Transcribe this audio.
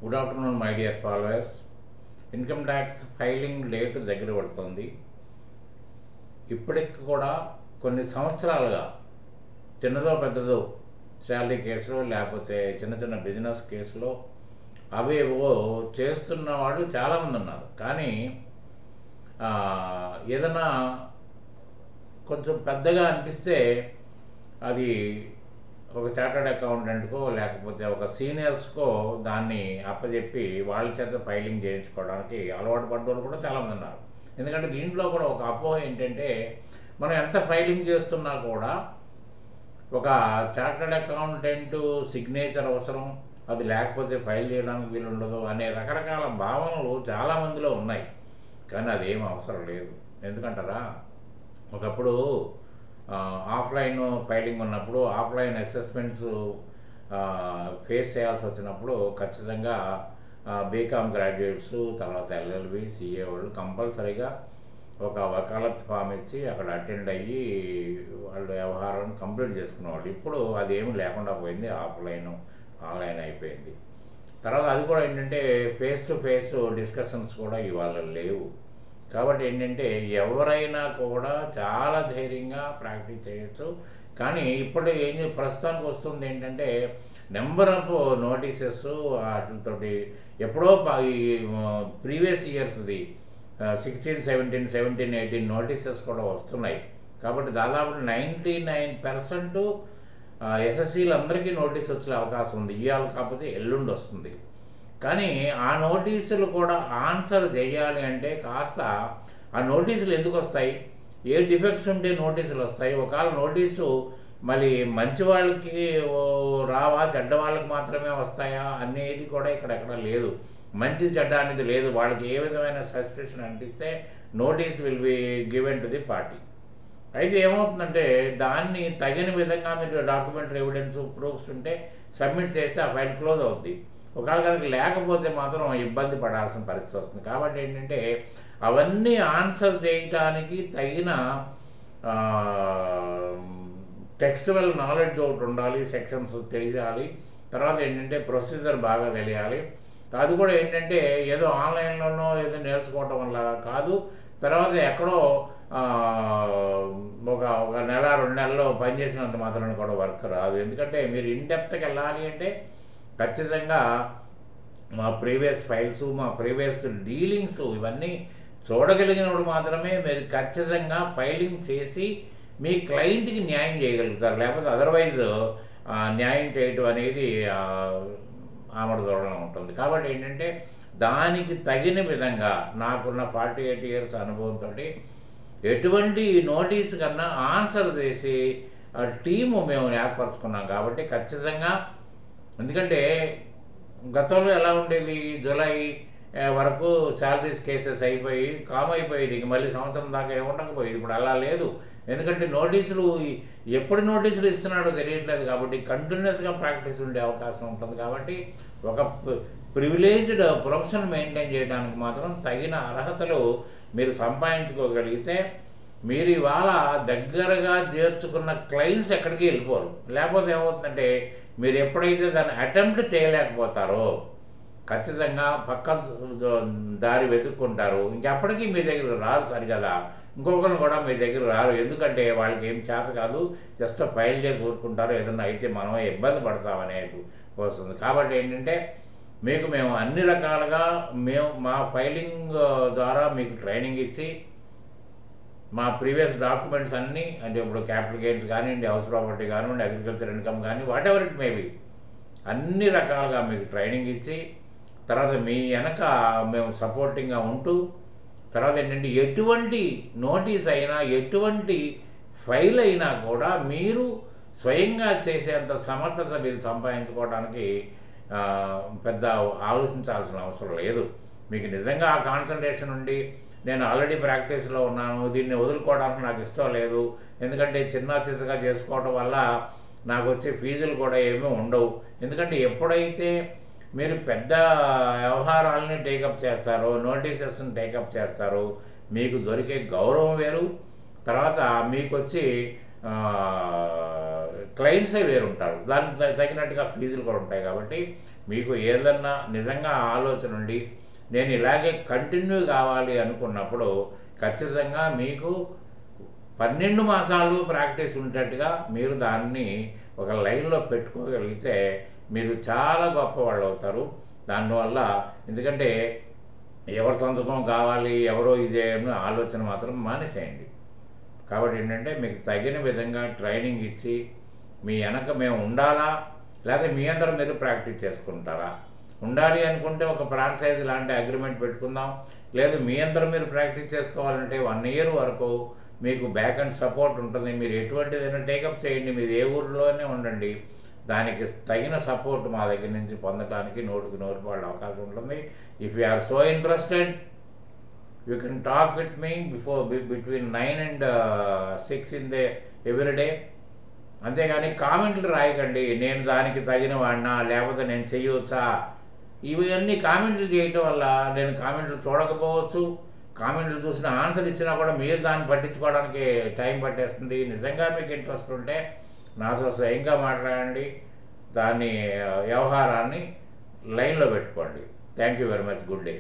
Good afternoon my dear followers. Income tax filing date దగ్గర పడుతుంది. ఇప్పటికి కూడా కొన్ని సంవత్సరాలుగా చిన్నదో పెద్దదో శాలరీ కేసులో లేకపోతే చిన్న చిన్న బిజినెస్ కేసులో అవేవో చేస్తున్న వాళ్ళు చాలామంది ఉన్నారు. కానీ ఏదైనా కొంచెం పెద్దగా అనిపిస్తే అది ఒక చార్టర్డ్ అకౌంటెంట్కో లేకపోతే ఒక సీనియర్స్కో దాన్ని అప్పచెప్పి వాళ్ళ చేత ఫైలింగ్ చేయించుకోవడానికి అలవాటు పడ్డోళ్ళు కూడా చాలామంది ఉన్నారు. ఎందుకంటే దీంట్లో కూడా ఒక అపోహ ఏంటంటే మనం ఎంత ఫైలింగ్ చేస్తున్నా కూడా ఒక చార్టర్డ్ అకౌంటెంట్ సిగ్నేచర్ అవసరం, అది లేకపోతే ఫైల్ చేయడానికి వీలు ఉండదు అనే రకరకాల భావనలు చాలామందిలో ఉన్నాయి. కానీ అదేం అవసరం లేదు. ఎందుకంటారా, ఒకప్పుడు ఆఫ్లైన్ ఫైలింగ్ ఉన్నప్పుడు ఆఫ్లైన్ అసెస్మెంట్స్ ఫేస్ చేయాల్సి వచ్చినప్పుడు ఖచ్చితంగా బీకామ్ గ్రాడ్యుయేట్స్, తర్వాత ఎల్ఎల్బి, సిఏ వాళ్ళు కంపల్సరీగా ఒక వకాలత్ ఫామ్ ఇచ్చి అక్కడ అటెండ్ అయ్యి వాళ్ళు వ్యవహారాన్ని కంప్లీట్ చేసుకునేవాళ్ళు. ఇప్పుడు అది ఏమి లేకుండా పోయింది, ఆఫ్లైన్ ఆన్లైన్ అయిపోయింది. తర్వాత అది కూడా ఏంటంటే ఫేస్ టు ఫేస్ డిస్కషన్స్ కూడా ఇవాళ లేవు. కాబట్టి ఏంటంటే ఎవరైనా కూడా చాలా ధైర్యంగా ప్రాక్టీస్ చేయొచ్చు. కానీ ఇప్పుడు ప్రస్తుతానికి వస్తుంది ఏంటంటే నెంబర్ ఆఫ్ నోటీసెస్ వాటితోటి ఎప్పుడో ఈ ప్రీవియస్ ఇయర్స్ది 16, 17, 18 నోటీసెస్ కూడా వస్తున్నాయి. కాబట్టి దాదాపు 99% ఎస్ఎస్సీలందరికీ నోటీస్ వచ్చే అవకాశం ఉంది. ఇవాళ కాకపోతే ఎల్లుండి వస్తుంది. కానీ ఆ నోటీసులు కూడా ఆన్సర్ చేయాలి అంటే కాస్త ఆ నోటీసులు ఎందుకు వస్తాయి, ఏ డిఫెక్ట్స్ ఉంటే నోటీసులు వస్తాయి, ఒకవేళ నోటీసు మళ్ళీ మంచి వాళ్ళకి రావా చెడ్డ వాళ్ళకి మాత్రమే వస్తాయా అనేది కూడా ఇక్కడెక్కడ లేదు. మంచి చెడ్డ అనేది లేదు. వాళ్ళకి ఏ విధమైన సస్పెషన్ అనిపిస్తే notice will be given to the party. అయితే ఏమవుతుందంటే దాన్ని తగిన విధంగా మీరు డాక్యుమెంటరీ ఎవిడెన్స్ ప్రూఫ్స్ ఉంటే సబ్మిట్ చేస్తే ఆ ఫైల్ క్లోజ్ అవుద్ది. ఒకవేళ కనుక లేకపోతే మాత్రం ఇబ్బంది పడాల్సిన పరిస్థితి వస్తుంది. కాబట్టి ఏంటంటే అవన్నీ ఆన్సర్ చేయటానికి తగిన టెక్స్టువల్ నాలెడ్జ్ ఒకటి ఉండాలి, సెక్షన్స్ తెలియాలి. తర్వాత ఏంటంటే ప్రొసీజర్ బాగా తెలియాలి. అది కూడా ఏంటంటే ఏదో ఆన్లైన్లోనో ఏదో నేర్చుకోవటం వల్ల కాదు. తర్వాత ఎక్కడో ఒక నెల 2 నెలల్లో పనిచేసినంత మాత్రాన్ని కూడా వర్క్ రాదు. ఎందుకంటే మీరు ఇన్డెప్త్కి వెళ్ళాలి అంటే ఖచ్చితంగా మా ప్రీవియస్ ఫైల్స్, మా ప్రీవియస్ డీలింగ్స్ ఇవన్నీ చూడగలిగినప్పుడు మాత్రమే మీరు ఖచ్చితంగా ఫైలింగ్ చేసి మీ క్లయింట్కి న్యాయం చేయగలుగుతారు. లేకపోతే అదర్వైజ్ న్యాయం చేయటం అనేది ఆమడదూరంలో ఉంటుంది. కాబట్టి ఏంటంటే దానికి తగిన విధంగా నాకున్న 48 years అనుభవంతో ఎటువంటి నోటీస్ కన్నా ఆన్సర్ చేసి టీము మేము ఏర్పరచుకున్నాం. కాబట్టి ఖచ్చితంగా, ఎందుకంటే గతంలో ఎలా ఉండేది, జూలై వరకు శాలరీస్ కేసెస్ అయిపోయి కామ్ అయిపోయేది, ఇంక మళ్ళీ సంవత్సరం దాకా ఏముండకపోయేది. ఇప్పుడు అలా లేదు. ఎందుకంటే నోటీసులు ఎప్పుడు నోటీసులు ఇస్తున్నాడో తెలియట్లేదు. కాబట్టి కంటిన్యూస్గా ప్రాక్టీస్ ఉండే అవకాశం ఉంటుంది. కాబట్టి ఒక ప్రివిలేజ్డ్ ప్రొఫెషన్ మెయింటైన్ చేయడానికి మాత్రం తగిన అర్హతలు మీరు సంపాదించుకోగలిగితే మీరు ఇవాళ దగ్గరగా చేర్చుకున్న క్లయింట్స్ ఎక్కడికి వెళ్ళిపోరు. లేకపోతే ఏమవుతుందంటే మీరు ఎప్పుడైతే దాన్ని అటెంప్ట్ చేయలేకపోతారో ఖచ్చితంగా పక్క దారి వెతుక్కుంటారు. ఇంకెప్పటికీ మీ దగ్గర రారు సరిగదా, ఇంకొకరు కూడా మీ దగ్గర రారు. ఎందుకంటే వాళ్ళకి ఏం చేత కాదు, జస్ట్ ఫైల్ చేసి ఊరుకుంటారు. ఏదన్నా అయితే మనమే ఇబ్బంది పడతామనే వస్తుంది. కాబట్టి ఏంటంటే మేము అన్ని రకాలుగా మా ఫైలింగ్ ద్వారా మీకు ట్రైనింగ్ ఇచ్చి మా ప్రీవియస్ డాక్యుమెంట్స్ అన్నీ, అంటే ఇప్పుడు క్యాపిటల్ గెయిన్స్ కానివ్వండి, హౌస్ ప్రాపర్టీ కానివ్వండి, అగ్రికల్చర్ ఇన్కమ్ కానీ వాట్ ఎవర్ ఇట్ మేబీ అన్ని రకాలుగా మీకు ట్రైనింగ్ ఇచ్చి తర్వాత మీ వెనక మేము సపోర్టింగ్గా ఉంటూ తర్వాత ఏంటంటే ఎటువంటి నోటీస్ అయినా ఎటువంటి ఫైల్ అయినా కూడా మీరు స్వయంగా చేసేంత సమర్థత మీరు సంపాదించుకోవడానికి పెద్ద ఆలోచించాల్సిన అవసరం లేదు. మీకు నిజంగా ఆ కాన్సన్ట్రేషన్ ఉండి నేను ఆల్రెడీ ప్రాక్టీస్లో ఉన్నాను, దీన్ని వదులుకోవడానికి నాకు ఇష్టం లేదు, ఎందుకంటే చిన్నగా చేసుకోవడం వల్ల నాకు వచ్చే ఫీజులు కూడా ఏమీ ఉండవు. ఎందుకంటే ఎప్పుడైతే మీరు పెద్ద వ్యవహారాలని టేకప్ చేస్తారో, నోటీసెస్ని టేకప్ చేస్తారో మీకు దొరికే గౌరవం వేరు. తర్వాత మీకు వచ్చి క్లయింట్సే వేరుంటారు, దానికి తగినట్టుగా ఫీజులు కూడా ఉంటాయి. కాబట్టి మీకు ఏదన్నా నిజంగా ఆలోచన ఉండి నేను ఇలాగే కంటిన్యూ కావాలి అనుకున్నప్పుడు ఖచ్చితంగా మీకు 12 మాసాలు ప్రాక్టీస్ ఉండేట్టుగా మీరు దాన్ని ఒక లైన్లో పెట్టుకోగలిగితే మీరు చాలా గొప్పవాళ్ళు అవుతారు. దానివల్ల ఎందుకంటే ఎవరి సంతకం కావాలి, ఎవరో ఇదే ఆలోచన మాత్రం మానేసేయండి. కాబట్టి ఏంటంటే మీకు తగిన విధంగా ట్రైనింగ్ ఇచ్చి మీ వెనక మేము ఉండాలా, లేకపోతే మీ అందరూ మీరు ప్రాక్టీస్ చేసుకుంటారా? ఉండాలి అనుకుంటే ఒక ఫ్రాంచైజ్ లాంటి అగ్రిమెంట్ పెట్టుకుందాం. లేదు మీ అందరూ మీరు ప్రాక్టీస్ చేసుకోవాలంటే 1 ఇయర్ వరకు మీకు బ్యాక్ అండ్ సపోర్ట్ ఉంటుంది. మీరు ఎటువంటిదైనా టేకప్ చేయండి, మీరు ఏ ఊరిలోనే ఉండండి, దానికి తగిన సపోర్ట్ మా దగ్గర నుంచి పొందడానికి 100కి 100 అవకాశం ఉంటుంది. If you are so interested you can talk with me between 9 and 6 in the everyday. అంతేగాని కామెంట్లు రాయకండి, నేను దానికి తగిన వాడినా, లేకపోతే నేను చెయ్యవచ్చా. ఇవన్నీ కామెంట్లు చేయటం వల్ల నేను కామెంట్లు చూడకపోవచ్చు, కామెంట్లు చూసిన ఆన్సర్ ఇచ్చినా కూడా మీరు దాన్ని పట్టించుకోవడానికి టైం పట్టేస్తుంది. నిజంగా మీకు ఇంట్రెస్ట్ ఉంటే నాతో స్వయంగా మాట్లాడండి, దాని వ్యవహారాన్ని లైన్లో పెట్టుకోండి. Thank you very much. Good day.